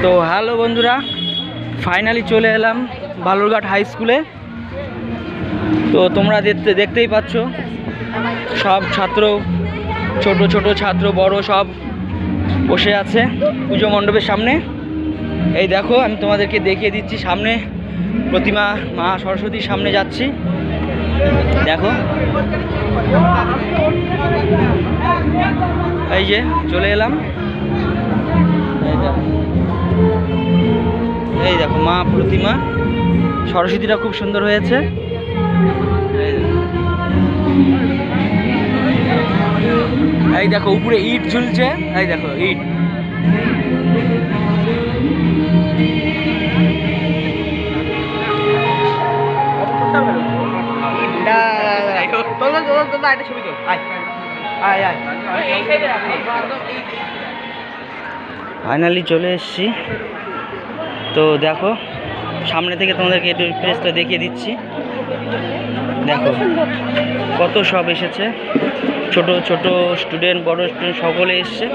তো হ্যালো বন্ধুরা, ফাইনালি চলে এলাম বালুরঘাট হাই স্কুলে। তো তোমরা দেখতেই পাচ্ছ সব ছাত্র, ছোট ছোট ছাত্র বড় সব বসে আছে পুজো মণ্ডপের সামনে। এই দেখো, আমি তোমাদেরকে দেখিয়ে দিচ্ছি, সামনে প্রতিমা মা সরস্বতীর সামনে যাচ্ছি। দেখো, এই যে চলে এলাম। এই দেখো মা প্রতিমা সরস্বতীটা খুব সুন্দর হয়েছে। এই দেখো উপরে ইট ঝুলছে, এই দেখো ইট। ফাইনালি চলে এসেছি। তো দেখো, সামনে থেকে তোমাদেরকে একটু প্লেসটা দেখিয়ে দিচ্ছি। দেখো কত সব এসেছে, ছোট ছোট স্টুডেন্ট বড় স্টুডেন্ট সকলে এসছে।